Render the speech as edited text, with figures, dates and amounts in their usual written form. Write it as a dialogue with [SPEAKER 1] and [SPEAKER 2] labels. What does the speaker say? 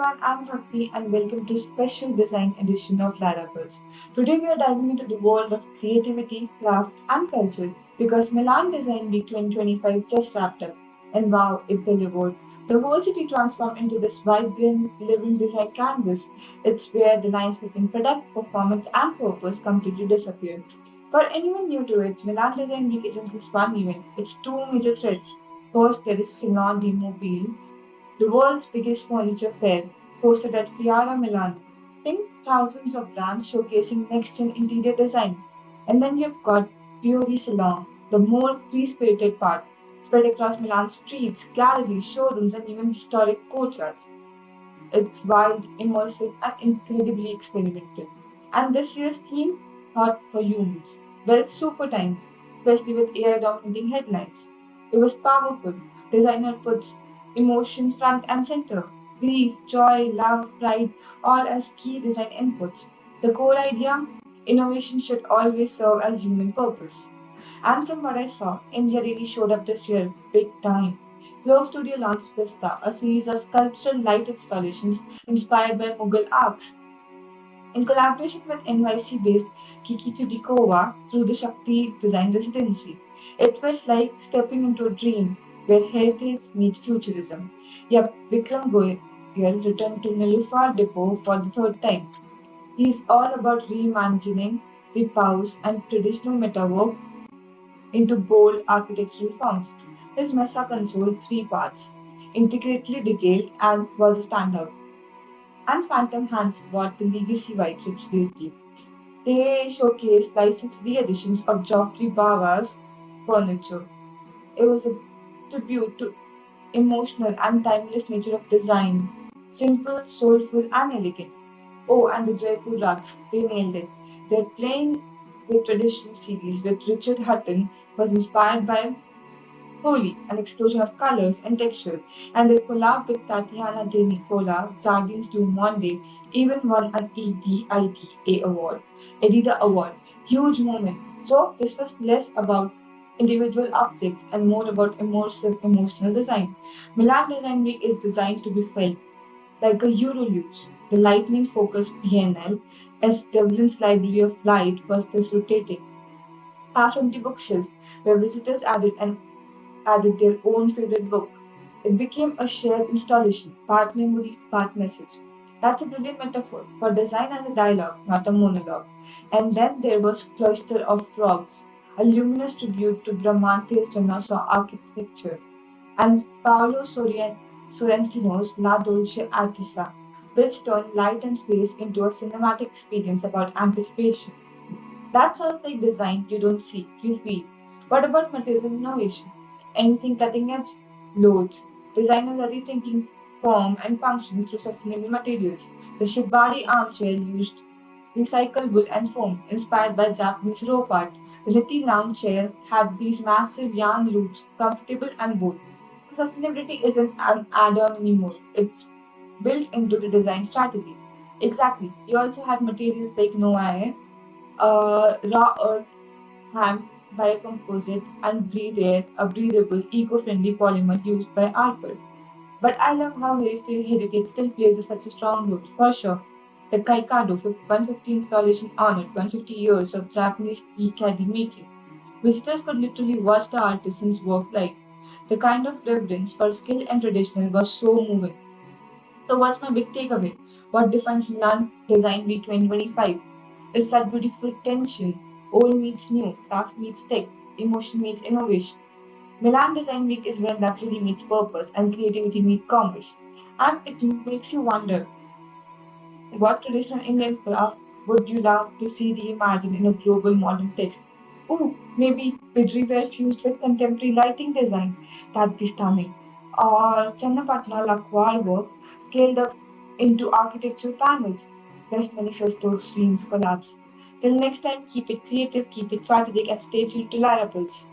[SPEAKER 1] everyone, I'm Shakti and welcome to special design edition of Lara Birds. Today we are diving into the world of creativity, craft and culture because Milan Design Week 2025 just wrapped up and wow, it delivered. The whole city transformed into this vibrant, living design canvas. It's where the lines between product, performance and purpose completely disappear. For anyone new to it, Milan Design Week isn't just one event, it's two major threads. First, there is Salon de Mobile, the world's biggest furniture fair, hosted at Fiera Milano. Think thousands of brands showcasing next-gen interior design. And then you've got Fiori Salon, the more free-spirited part, spread across Milan's streets, galleries, showrooms, and even historic courtyards. It's wild, immersive, and incredibly experimental. And this year's theme, Thought for Humans. Well, super time, especially with AI dominating headlines. It was powerful. Designer puts emotion front and center. Grief, joy, love, pride, all as key design inputs. The core idea, innovation should always serve as human purpose. And from what I saw, India really showed up this year, big time. Flow Studio launched Vista, a series of sculptural light installations inspired by Mughal arcs. In collaboration with NYC-based Kiki Chudikova through the Shakti Design Residency, it felt like stepping into a dream where heritage meets futurism. Yep, Vikram Goyal returned to Nilufar Depot for the third time. He's all about reimagining the house and traditional metalwork into bold architectural forms. His Mesa console, three parts, intricately detailed and was a standout. And Phantom Hands brought the legacy vibes absolutely. They showcased licensed re-editions of Geoffrey Bawa's furniture. It was a tribute to emotional and timeless nature of design, simple, soulful, and elegant. Oh, and the Jaipur rugs, they nailed it. Their playing with traditional series with Richard Hutton was inspired by Holi, an explosion of colors and texture, and their collab with Tatiana De Nicola, Jardins du Monde, even won an Edida Award. Huge moment. So this was less about individual optics and more about immersive emotional design. Milan Design Week is designed to be felt like a Eurolux. The lightning focused Biennale, as Devlin's Library of Light was this rotating half-empty bookshelf where visitors added their own favorite book. It became a shared installation, part memory, part message. That's a brilliant metaphor for design as a dialogue, not a monologue. And then there was Cloister of Frogs, a luminous tribute to Bramante's Renaissance architecture, and Paolo Sorrentino's La Dolce Artista, which turned light and space into a cinematic experience about anticipation. That sounds like design you don't see, you feel. What about material innovation? Anything cutting edge? Loads. Designers are rethinking form and function through sustainable materials. The Shibari armchair used recycled wood and foam, inspired by Japanese rope art. The Niti lounge chair had these massive yarn loops, comfortable and bold. Sustainability isn't an add-on anymore. It's built into the design strategy. Exactly. You also had materials like Noae, raw earth hemp, biocomposite, and breathe air, a breathable, eco-friendly polymer used by Arthur. But I love how heritage still plays such a strong role, for sure. The Kaikado 150 installation honored 150 years of Japanese tea caddy making. Visitors could literally watch the artisan's work live. The kind of reverence for skill and traditional was so moving. So what's my big takeaway? What defines Milan Design Week 2025? Is that beautiful tension. Old meets new, craft meets tech, emotion meets innovation. Milan Design Week is where luxury meets purpose and creativity meets commerce. And it makes you wonder, what traditional Indian craft would you love to see reimagined in a global modern text? Oh, maybe Bidriware fused with contemporary lighting design. That'd be stunning. Or Channapatna Lakwar work scaled up into architectural panels. Best manifestos, streams, collapse. Till next time, keep it creative, keep it strategic, and stay tuned to Larables.